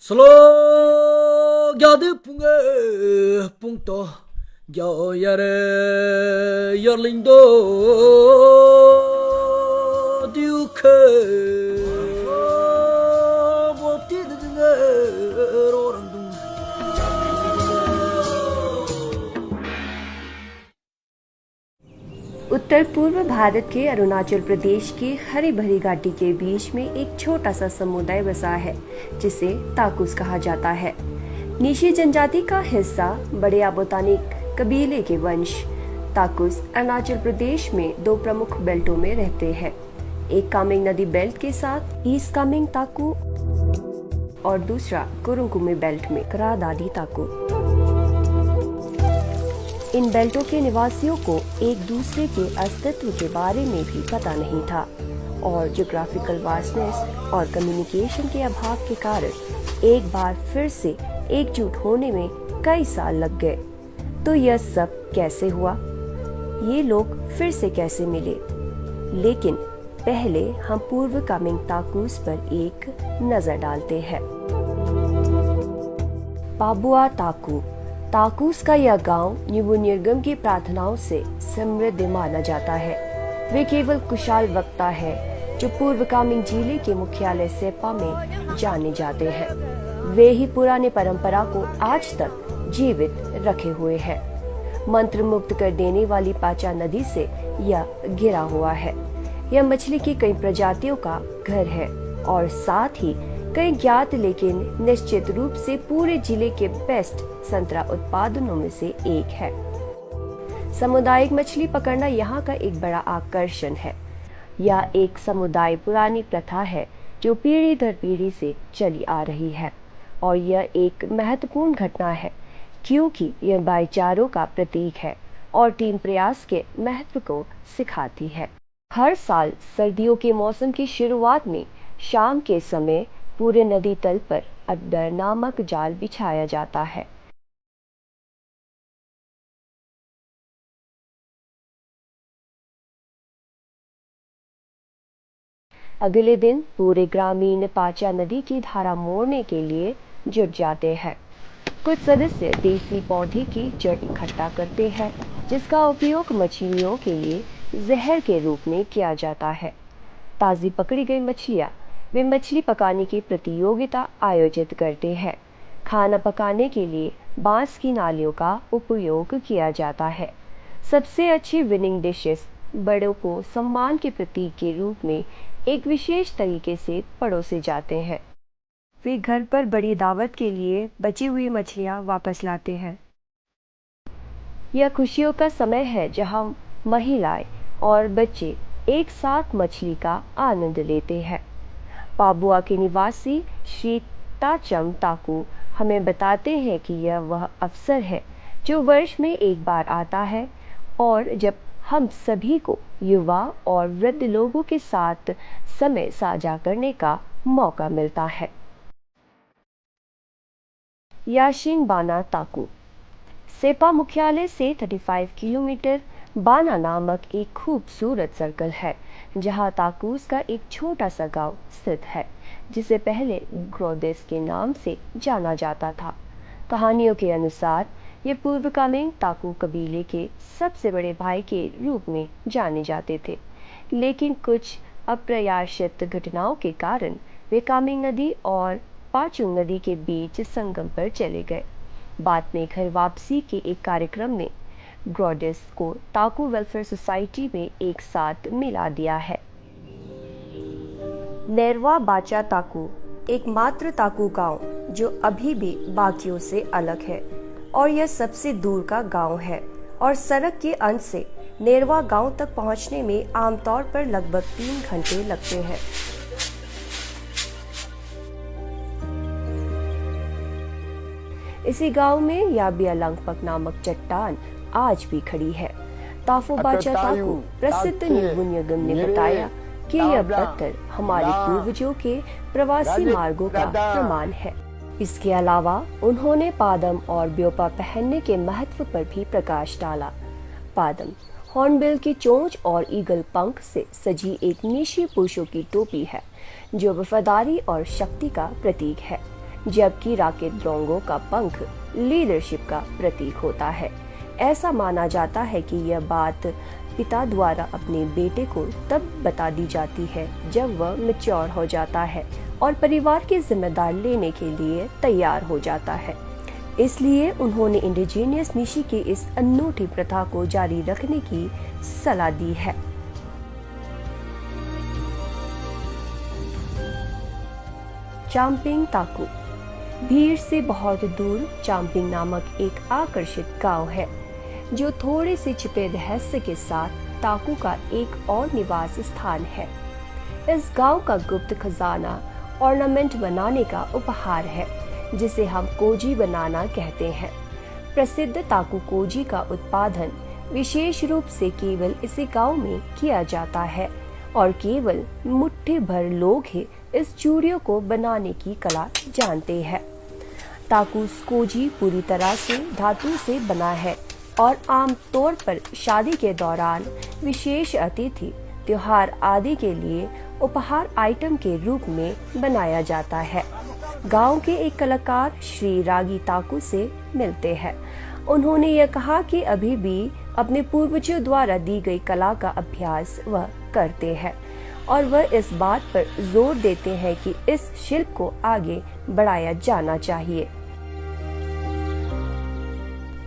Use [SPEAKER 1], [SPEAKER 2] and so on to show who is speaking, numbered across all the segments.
[SPEAKER 1] 슬로 갸드 뿡에 뿡또 겨야레 열린도 듀케
[SPEAKER 2] उत्तर पूर्व भारत के अरुणाचल प्रदेश की हरी भरी घाटी के बीच में एक छोटा सा समुदाय बसा है जिसे ताकुस कहा जाता है। नीशी जनजाति का हिस्सा बड़े आबोतानी कबीले के वंश ताकुस अरुणाचल प्रदेश में दो प्रमुख बेल्टों में रहते हैं। एक कामेंग नदी बेल्ट के साथ ईस्ट कामेंग ताकू और दूसरा कुरुंकुमे बेल्ट में करादादी ताकू। इन बेल्टों के निवासियों को एक दूसरे के अस्तित्व के बारे में भी पता नहीं था और ज्योग्राफिकल वास्टनेस और कम्युनिकेशन के अभाव के कारण एक बार फिर से एकजुट होने में कई साल लग गए। तो यह सब कैसे हुआ? ये लोग फिर से कैसे मिले? लेकिन पहले हम पूर्व कामेंग ताकुस पर एक नजर डालते हैं। पाबुआ ताकू। ताकुस का यह गांव न्यूबुनिर्गम की प्रार्थनाओं से समृद्ध माना जाता है। वे केवल कुशाल वक्ता है जो पूर्व कामेंग जिले के मुख्यालय सेपा में जाने जाते हैं। वे ही पुराने परंपरा को आज तक जीवित रखे हुए हैं। मंत्र मुक्त कर देने वाली पाचा नदी से यह घिरा हुआ है। यह मछली की कई प्रजातियों का घर है और साथ ही कई ज्ञात लेकिन निश्चित रूप से पूरे जिले के बेस्ट संतरा उत्पादनों में से एक है। सामुदायिक मछली पकड़ना यहाँ का एक बड़ा आकर्षण है। यह एक समुदाय पुरानी प्रथा है जो पीढ़ी दर पीढ़ी से चली आ रही है और यह एक महत्वपूर्ण घटना है क्योंकि यह भाईचारों का प्रतीक है और टीम प्रयास के महत्व को सिखाती है। हर साल सर्दियों के मौसम की शुरुआत में शाम के समय पूरे नदी तल पर अड्डर नामक जाल बिछाया जाता है। अगले दिन पूरे ग्रामीण पाचा नदी की धारा मोड़ने के लिए जुट जाते हैं। कुछ सदस्य देसी पौधे की जड़ इकट्ठा करते हैं जिसका उपयोग मछलियों के लिए जहर के रूप में किया जाता है। ताज़ी पकड़ी गई मछलियाँ वे मछली पकाने की प्रतियोगिता आयोजित करते हैं। खाना पकाने के लिए बांस की नालियों का उपयोग किया जाता है। सबसे अच्छी विनिंग डिशेस बड़ों को सम्मान के प्रतीक के रूप में एक विशेष तरीके से परोसे जाते हैं। वे घर पर बड़ी दावत के लिए बची हुई मछलियाँ वापस लाते हैं। यह खुशियों का समय है जहाँ महिलाएं और बच्चे एक साथ मछली का आनंद लेते हैं। पाबुआ के निवासी श्री ताचम ताकू हमें बताते हैं कि यह वह अवसर है जो वर्ष में एक बार आता है और जब हम सभी को युवा और वृद्ध लोगों के साथ समय साझा करने का मौका मिलता है। याशिंग बाना ताकू। सेपा मुख्यालय से 35 किलोमीटर बाना नामक एक खूबसूरत सर्कल है जहां ताकुस का एक छोटा सा गांव स्थित है जिसे पहले ग्रोदेस के नाम से जाना जाता था। कहानियों के अनुसार ये पूर्व कामेंग ताकू कबीले के सबसे बड़े भाई के रूप में जाने जाते थे, लेकिन कुछ अप्रत्याशित घटनाओं के कारण वे कामेंग नदी और पाचुंग नदी के बीच संगम पर चले गए। बाद में घर वापसी के एक कार्यक्रम में ग्रोडेस को ताकू वेलफेयर सोसाइटी में एक साथ मिला दिया है। नेरवा बाचा ताकू एकमात्र ताकू गांव जो अभी भी बाकियों से अलग है और यह सबसे दूर का गांव है और सड़क के अंत से नेरवा गांव तक पहुंचने में आमतौर पर लगभग 3 घंटे लगते हैं। इसी गांव में याबिया लंगपक नामक चट्टान आज भी खड़ी है। ताफो बाचा ताकू प्रसिद्ध न्यूबुनिर्गम ने बताया कि यह पत्थर हमारे पूर्वजों के प्रवासी मार्गों का प्रमाण है। इसके अलावा उन्होंने पादम और ब्योपा पहनने के महत्व पर भी प्रकाश डाला। पादम हॉर्नबिल की चोंच और ईगल पंख से सजी एक नीशी पुरुषों की टोपी है जो वफादारी और शक्ति का प्रतीक है। जबकि राकेट ड्रोंगो का पंख लीडरशिप का प्रतीक होता है। ऐसा माना जाता है कि यह बात पिता द्वारा अपने बेटे को तब बता दी जाती है जब वह मैच्योर हो जाता है और परिवार की जिम्मेदारी लेने के लिए तैयार हो जाता है। इसलिए उन्होंने इंडिजिनियस निशी की इस अनूठी प्रथा को जारी रखने की सलाह दी है। चाम्पिंग ताकू। भीड़ से बहुत दूर चाम्पिंग नामक एक आकर्षित गांव है जो थोड़े से छिपे रहस्य के साथ ताकू का एक और निवास स्थान है। इस गांव का गुप्त खजाना ऑर्नामेंट बनाने का उपहार है जिसे हम कोजी बनाना कहते हैं। प्रसिद्ध ताकू कोजी का उत्पादन विशेष रूप से केवल इसी गांव में किया जाता है और केवल मुट्ठी भर लोग ही इस चूड़ियों को बनाने की कला जानते हैं। ताकू कोजी पूरी तरह से धातु से बना है और आम तौर पर शादी के दौरान, विशेष अतिथि, त्योहार आदि के लिए उपहार आइटम के रूप में बनाया जाता है। गांव के एक कलाकार श्री रागी ताकू से मिलते हैं। उन्होंने यह कहा कि अभी भी अपने पूर्वजों द्वारा दी गई कला का अभ्यास वह करते हैं और वह इस बात पर जोर देते हैं कि इस शिल्प को आगे बढ़ाया जाना चाहिए।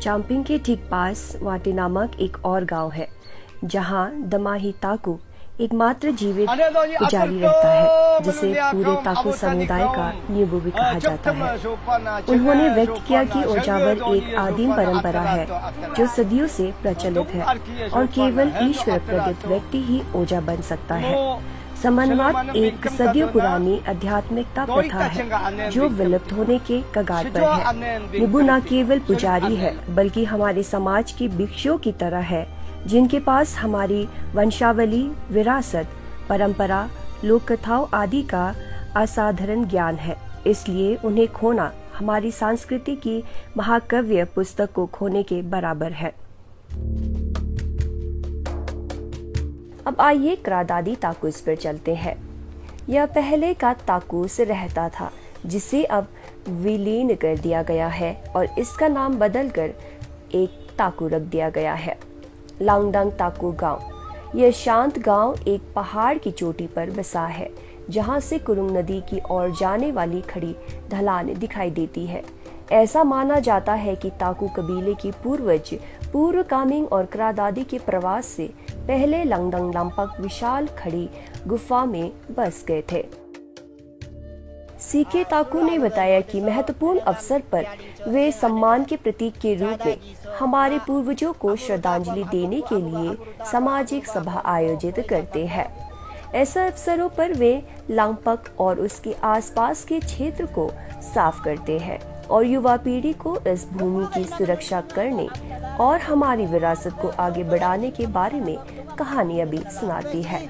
[SPEAKER 2] चाम्पिंग के ठीक पास वाटे नामक एक और गांव है जहां दमाही ताकू एकमात्र जीवित पुजारी रहता है जिसे पूरे ताकू समुदाय का नींबू भी कहा जाता है। उन्होंने व्यक्त किया कि ओजावर एक आदिम परंपरा है जो सदियों से प्रचलित है और केवल ईश्वर प्रदत्त व्यक्ति ही ओजा बन सकता है। समन्वत एक सदियों पुरानी आध्यात्मिकता प्रथा है जो विलुप्त होने के कगार पर है। नींबू न केवल पुजारी है बल्कि हमारे समाज की भिक्षुओं की तरह है जिनके पास हमारी वंशावली, विरासत, परंपरा, लोक कथाओं आदि का असाधारण ज्ञान है। इसलिए उन्हें खोना हमारी संस्कृति की महाकाव्य पुस्तक को खोने के बराबर है। अब आइए क्रादादी ताकूस पर चलते हैं। यह पहले का ताकूस रहता था जिसे अब विलीन कर दिया गया है और इसका नाम बदलकर एक ताकू रख दिया गया है। लांगडंग ताकू गांव। यह शांत गांव एक पहाड़ की चोटी पर बसा है जहां से कुरुंग नदी की ओर जाने वाली खड़ी ढलान दिखाई देती है। ऐसा माना जाता है कि ताकू कबीले की पूर्वज पूर्व कामिंग और क्रादादी के प्रवास से पहले लंगडंग लंपक विशाल खड़ी गुफा में बस गए थे। सीके ताकू ने बताया कि महत्वपूर्ण अवसर पर वे सम्मान के प्रतीक के रूप में हमारे पूर्वजों को श्रद्धांजलि देने के लिए सामाजिक सभा आयोजित करते हैं। ऐसे अवसरों पर वे लांगपक और उसके आसपास के क्षेत्र को साफ करते हैं और युवा पीढ़ी को इस भूमि की सुरक्षा करने और हमारी विरासत को आगे बढ़ाने के बारे में कहानियां भी सुनाती है।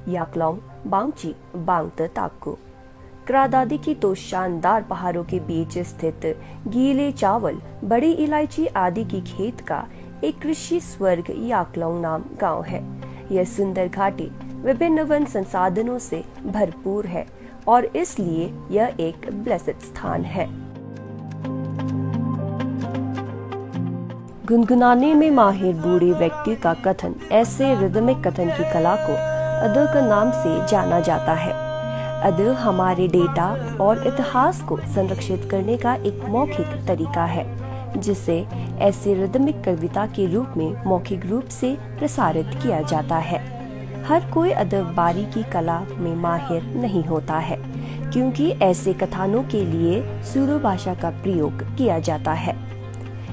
[SPEAKER 2] याकलोंग बांगची बांगत ताकू। क्रादादी की तो शानदार पहाड़ों के बीच स्थित गीले चावल, बड़ी इलायची आदि की खेत का एक कृषि स्वर्ग याकलोंग नाम गांव है। यह सुंदर घाटी विभिन्न वन संसाधनों से भरपूर है और इसलिए यह एक ब्लेस्ड स्थान है। गुनगुनाने में माहिर बूढ़े व्यक्ति का कथन ऐसे रिदमिक कथन की कला को अदो के नाम से जाना जाता है। अदो हमारे डेटा और इतिहास को संरक्षित करने का एक मौखिक तरीका है जिसे ऐसी रिदमिक कविता के रूप में मौखिक रूप से प्रसारित किया जाता है। हर कोई अदबबारी की कला में माहिर नहीं होता है क्योंकि ऐसे कथानों के लिए सूरो भाषा का प्रयोग किया जाता है।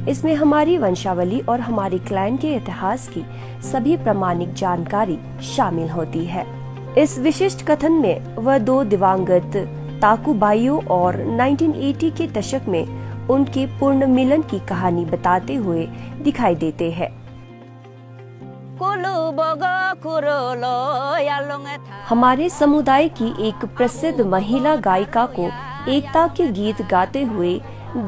[SPEAKER 2] इसमें हमारी वंशावली और हमारे क्लैन के इतिहास की सभी प्रामाणिक जानकारी शामिल होती है। इस विशिष्ट कथन में वह दो दिवंगत ताकू भाइयों और 1980 के दशक में उनके पूर्ण मिलन की कहानी बताते हुए दिखाई देते हैं। हमारे समुदाय की एक प्रसिद्ध महिला गायिका को एकता के गीत गाते हुए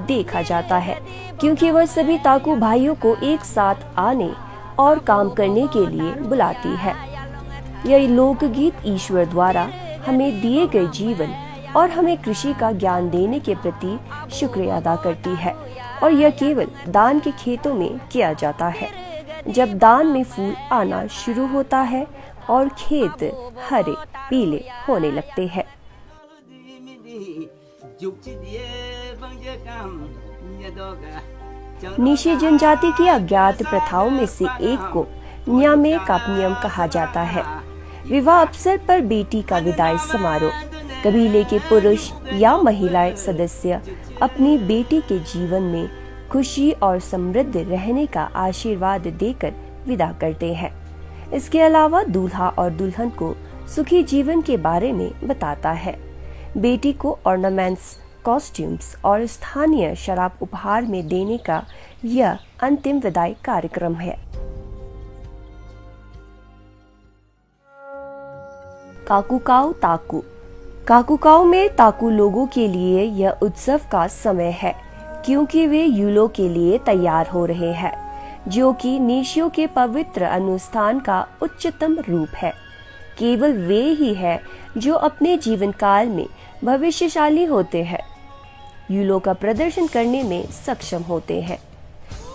[SPEAKER 2] देखा जाता है, क्योंकि वह सभी ताकू भाइयों को एक साथ आने और काम करने के लिए बुलाती है। यह लोकगीत ईश्वर द्वारा हमें दिए गए जीवन और हमें कृषि का ज्ञान देने के प्रति शुक्रिया अदा करती है, और यह केवल दान के खेतों में किया जाता है। जब दान में फूल आना शुरू होता है और खेत हरे पीले होने लगते हैं। नीशी जनजाति की अज्ञात प्रथाओं में से एक को न्यामे कापनियम कहा जाता है। विवाह अवसर पर बेटी का विदाई समारोह कबीले के पुरुष या महिला सदस्य अपनी बेटी के जीवन में खुशी और समृद्ध रहने का आशीर्वाद देकर विदा करते हैं। इसके अलावा दूल्हा और दुल्हन को सुखी जीवन के बारे में बताता है। बेटी को ऑर्नामेंट्स, कॉस्ट्यूम्स और स्थानीय शराब उपहार में देने का यह अंतिम विदाई कार्यक्रम है। काकुकाओ ताकू। काकुकाओ में ताकू लोगों के लिए यह उत्सव का समय है, क्योंकि वे यूलो के लिए तैयार हो रहे हैं, जो कि नीशियों के पवित्र अनुष्ठान का उच्चतम रूप है। केवल वे ही हैं जो अपने जीवन काल में भविष्यशाली होते हैं, यूलो का प्रदर्शन करने में सक्षम होते हैं।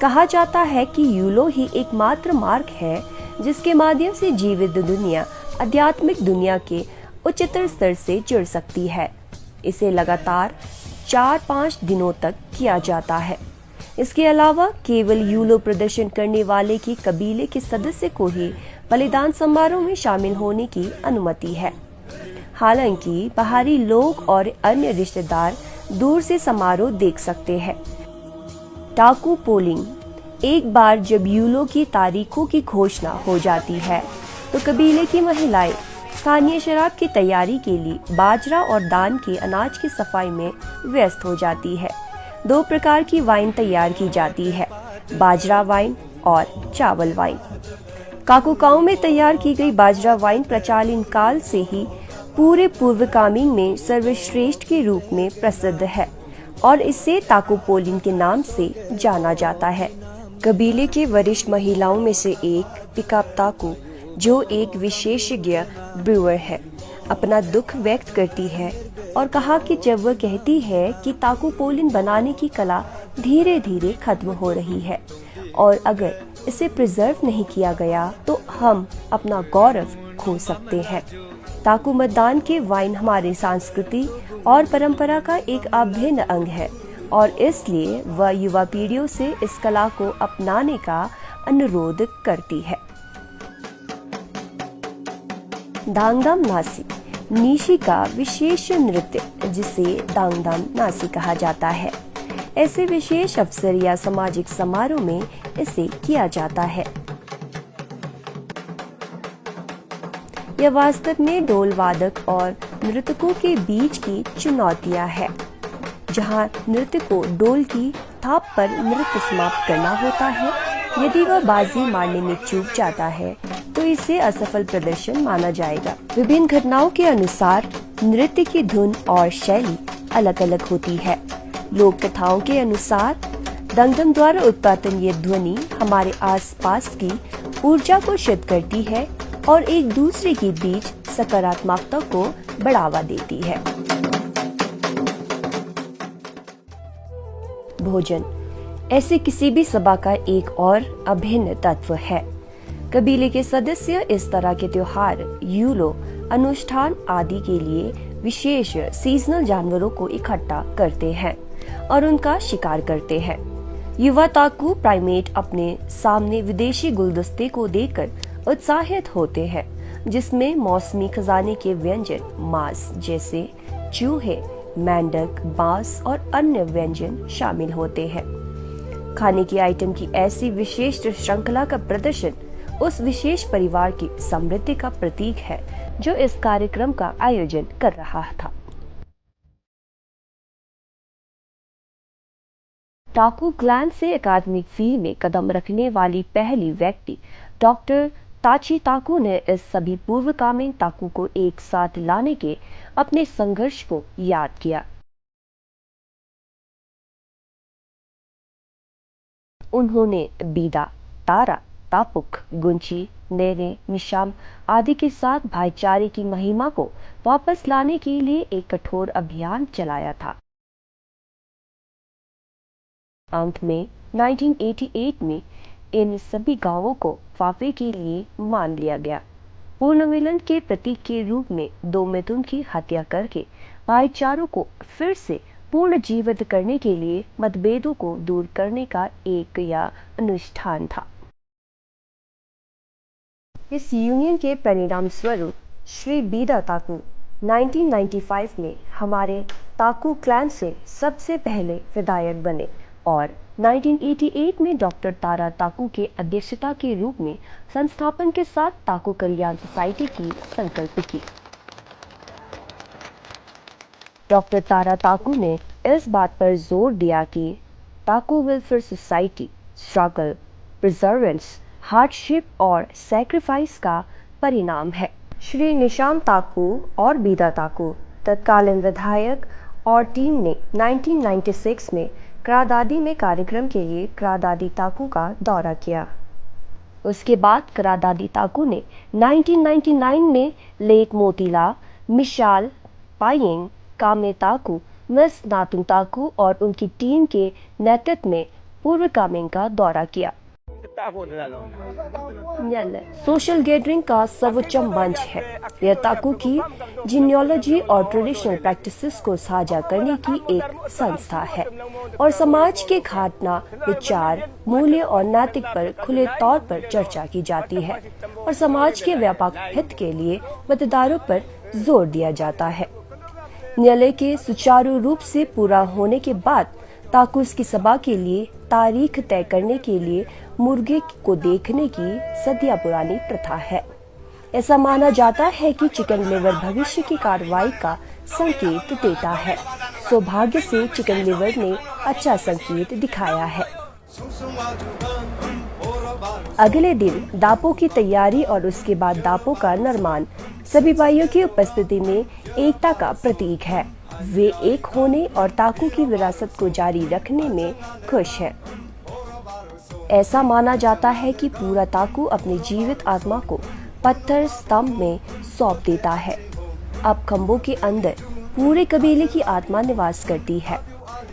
[SPEAKER 2] कहा जाता है कि यूलो ही एकमात्र मार्ग है जिसके माध्यम से जीवित दुनिया आध्यात्मिक दुनिया के उच्चतर स्तर से जुड़ सकती है। इसे लगातार 4-5 दिनों तक किया जाता है। इसके अलावा केवल यूलो प्रदर्शन करने वाले की कबीले के सदस्य को ही बलिदान समारोह में शामिल होने की अनुमति है। हालांकि बाहरी लोग और अन्य रिश्तेदार दूर से समारोह देख सकते हैं। टाकू पोलिंग। एक बार जब यूलो की तारीखों की घोषणा हो जाती है तो कबीले की महिलाएं स्थानीय शराब की तैयारी के लिए बाजरा और दान के अनाज की सफाई में व्यस्त हो जाती है। 2 प्रकार की वाइन तैयार की जाती है, बाजरा वाइन और चावल वाइन। काकुकाओ में तैयार की गई बाजरा वाइन प्राचीन काल से ही पूरे पूर्व कामिंग में सर्वश्रेष्ठ के रूप में प्रसिद्ध है और इसे ताकुपोलिन के नाम से जाना जाता है। कबीले के वरिष्ठ महिलाओं में से एक पिकाप ताकू, जो एक विशेषज्ञ ब्रूअर है, अपना दुख व्यक्त करती है और कहा कि जब वह कहती है कि ताकुपोलिन बनाने की कला धीरे धीरे खत्म हो रही है और अगर इसे प्रिजर्व नहीं किया गया तो हम अपना गौरव खो सकते हैं। ताकू मतदान के वाइन हमारी संस्कृति और परंपरा का एक अभिन्न अंग है और इसलिए वह युवा पीढ़ियों से इस कला को अपनाने का अनुरोध करती है। दांगदाम नासी। नीशी का विशेष नृत्य, जिसे दांगदाम नासी कहा जाता है। ऐसे विशेष अवसर या सामाजिक समारोह में इसे किया जाता है। यह वास्तव में ढोल वादक और नृतकों के बीच की चुनौतियां है, जहां नृत्य को ढोल की थाप पर नृत्य समाप्त करना होता है। यदि वह बाजी मारने में चूक जाता है तो इसे असफल प्रदर्शन माना जाएगा। विभिन्न घटनाओं के अनुसार नृत्य की धुन और शैली अलग अलग होती है। लोक कथाओं के अनुसार दंगम द्वारा उत्पादन ये ध्वनि हमारे आसपास की ऊर्जा को शुद्ध करती है और एक दूसरे के बीच सकारात्मकता को बढ़ावा देती है। भोजन ऐसे किसी भी सभा का एक और अभिन्न तत्व है। कबीले के सदस्य इस तरह के त्योहार, यूलो, अनुष्ठान आदि के लिए विशेष सीजनल जानवरों को इकट्ठा करते हैं और उनका शिकार करते हैं। युवा ताकू प्राइमेट अपने सामने विदेशी गुलदस्ते को देखकर उत्साहित होते हैं, जिसमें मौसमी खजाने के व्यंजन, मांस जैसे चूहे, मेंढक, बांस और अन्य व्यंजन शामिल होते हैं। खाने की आइटम की ऐसी विशेष श्रृंखला का प्रदर्शन उस विशेष परिवार की समृद्धि का प्रतीक है जो इस कार्यक्रम का आयोजन कर रहा था। टाकू क्लैन से अकादमिक फील्ड में कदम रखने वाली पहली व्यक्ति डॉक्टर ताची ताकू ने इस सभी पूर्वकामिक ताकू को एक साथ लाने के अपने संघर्ष को याद किया। उन्होंने बीदा, तारा, तापुक, गुंची, नेरे, मिशाम आदि के साथ भाईचारे की महिमा को वापस लाने के लिए एक कठोर अभियान चलाया था। अंत में 1988 में इन सभी गांवों को फाफे के लिए मान लिया गया। पूर्ण मिलन के प्रतीक के रूप में दो मिथुन की हत्या करके भाईचारों को फिर से पूर्ण जीवित करने के लिए मतभेदों को दूर करने का एक या अनुष्ठान था। इस यूनियन के परिणाम स्वरूप श्री बीदा ताकू 1995 में हमारे ताकू क्लैन से सबसे पहले विधायक बने और 1988 में डॉक्टर तारा ताकू के अध्यक्षता के रूप में संस्थापन के साथ ताकू कल्याण सोसाइटी की संकल्प की। डॉक्टर तारा ताकू ने इस बात पर जोर दिया कि ताकू welfare society struggle, Perseverance, hardship और सैक्रिफाइस का परिणाम है। श्री निशाम ताकू और बीदा ताकू तत्कालीन विधायक और टीम ने 1996 में क्रादादी में कार्यक्रम के लिए क्रादादी ताकू का दौरा किया। उसके बाद क्रादादी ताकू ने 1999 में लेक मोतीला, मिशाल, पायेंग, कामे ताकू, मिस नातुंग ताकू और उनकी टीम के नेतृत्व में पूर्व कामेंग का दौरा किया। सोशल गैदरिंग का सर्वोच्च मंच है। यह ताकू की जीनियोलॉजी और ट्रेडिशनल प्रैक्टिसेस को साझा करने की एक संस्था है और समाज के घटना, विचार, मूल्य और नैतिक पर खुले तौर पर चर्चा की जाती है और समाज के व्यापक हित के लिए मतदारों पर जोर दिया जाता है। न्यायालय के सुचारू रूप से पूरा होने के बाद ताकूस की सभा के लिए तारीख तय करने के लिए मुर्गे को देखने की सदियां पुरानी प्रथा है। ऐसा माना जाता है कि चिकन लिवर भविष्य की कार्रवाई का संकेत देता है। सौभाग्य से चिकन लिवर ने अच्छा संकेत दिखाया है। अगले दिन दापों की तैयारी और उसके बाद दापों का निर्माण सभी भाइयों की उपस्थिति में एकता का प्रतीक है। वे एक होने और ताकू की विरासत को जारी रखने में खुश है। ऐसा माना जाता है कि पूरा ताकू अपनी जीवित आत्मा को पत्थर स्तंभ में सौंप देता है। अब खंभों के अंदर पूरे कबीले की आत्मा निवास करती है।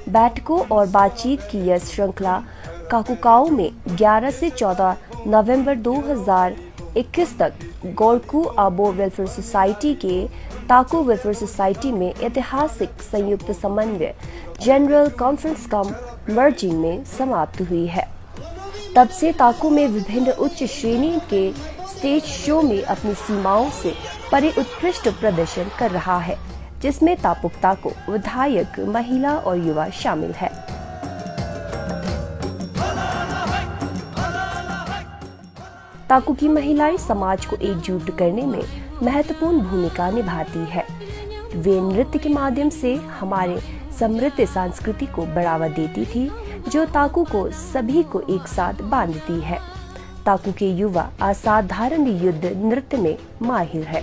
[SPEAKER 2] बैठकों और बातचीत की यह श्रृंखला काकुकाओ में 11 से 14 नवंबर 2021 तक गोरकू आबो वेलफेयर सोसाइटी के ताकू वेलफेयर सोसाइटी में ऐतिहासिक संयुक्त समन्वय जनरल कॉन्फ्रेंस कम मर्जिंग में समाप्त हुई है। तब से ताकू में विभिन्न उच्च श्रेणी के स्टेज शो में अपनी सीमाओं से परे उत्कृष्ट प्रदर्शन कर रहा है, जिसमें तापुक ताको, विधायक, महिला और युवा शामिल है। ताकू की महिलाएं समाज को एकजुट करने में महत्वपूर्ण भूमिका निभाती है। वे नृत्य के माध्यम से हमारे समृद्ध संस्कृति को बढ़ावा देती थी, जो ताकू को सभी को एक साथ बांधती है। ताकू के युवा असाधारण युद्ध नृत्य में माहिर है।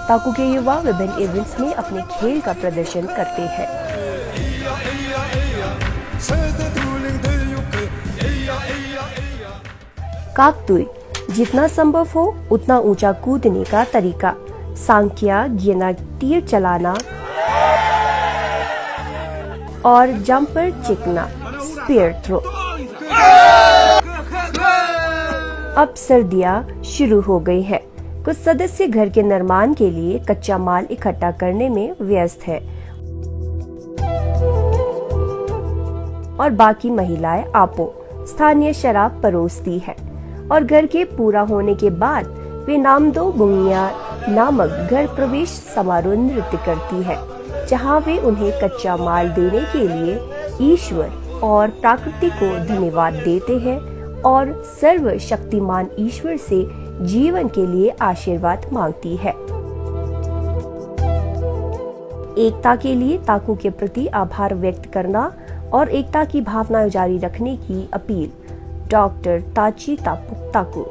[SPEAKER 2] ताकू के युवा विभिन्न इवेंट्स में अपने खेल का प्रदर्शन करते हैं। काकतुई, जितना संभव हो उतना ऊंचा कूदने का तरीका, सांख्या, गिना, तीर चलाना और जंपर चिकना, स्पीयर थ्रो। अब सर्दियां शुरू हो गई है। कुछ सदस्य घर के निर्माण के लिए कच्चा माल इकट्ठा करने में व्यस्त है और बाकी महिलाएं आपो स्थानीय शराब परोसती है और घर के पूरा होने के बाद वे नामदो बुंगिया नामक घर प्रवेश समारोह नृत्य करती है, जहां वे उन्हें कच्चा माल देने के लिए ईश्वर और प्रकृति को धन्यवाद देते हैं और सर्वशक्तिमान ईश्वर से जीवन के लिए आशीर्वाद मांगती है। एकता के लिए ताकू के प्रति आभार व्यक्त करना और एकता की भावना जारी रखने की अपील डॉक्टर ताची तापुक ताकू,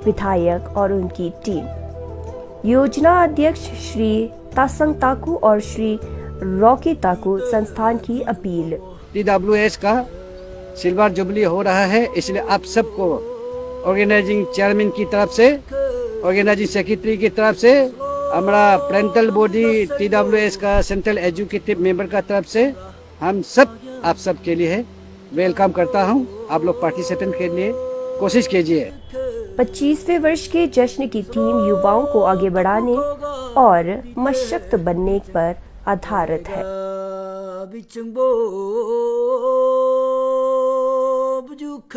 [SPEAKER 2] विधायक और उनकी टीम, योजना अध्यक्ष श्री तासंग ताकू और श्री रॉकी ताकू संस्थान की अपील।
[SPEAKER 3] TWS का सिल्वर जुबली हो रहा है, इसलिए आप सबको ऑर्गेनाइजिंग चेयरमैन की तरफ से, ऑर्गेनाइजिंग सेक्रेटरी की तरफ से, हमारा पेरेंटल बॉडी TWS का सेंट्रल एजुकेटिव मेंबर का तरफ से हम सब आप सब के लिए वेलकम करता हूं। आप लोग पार्टिसिपेंट के लिए कोशिश कीजिए।
[SPEAKER 2] 25वें वर्ष के जश्न की थीम युवाओं को आगे बढ़ाने और मशक्त बनने पर आधारित है।
[SPEAKER 1] बिचंबो बुजुख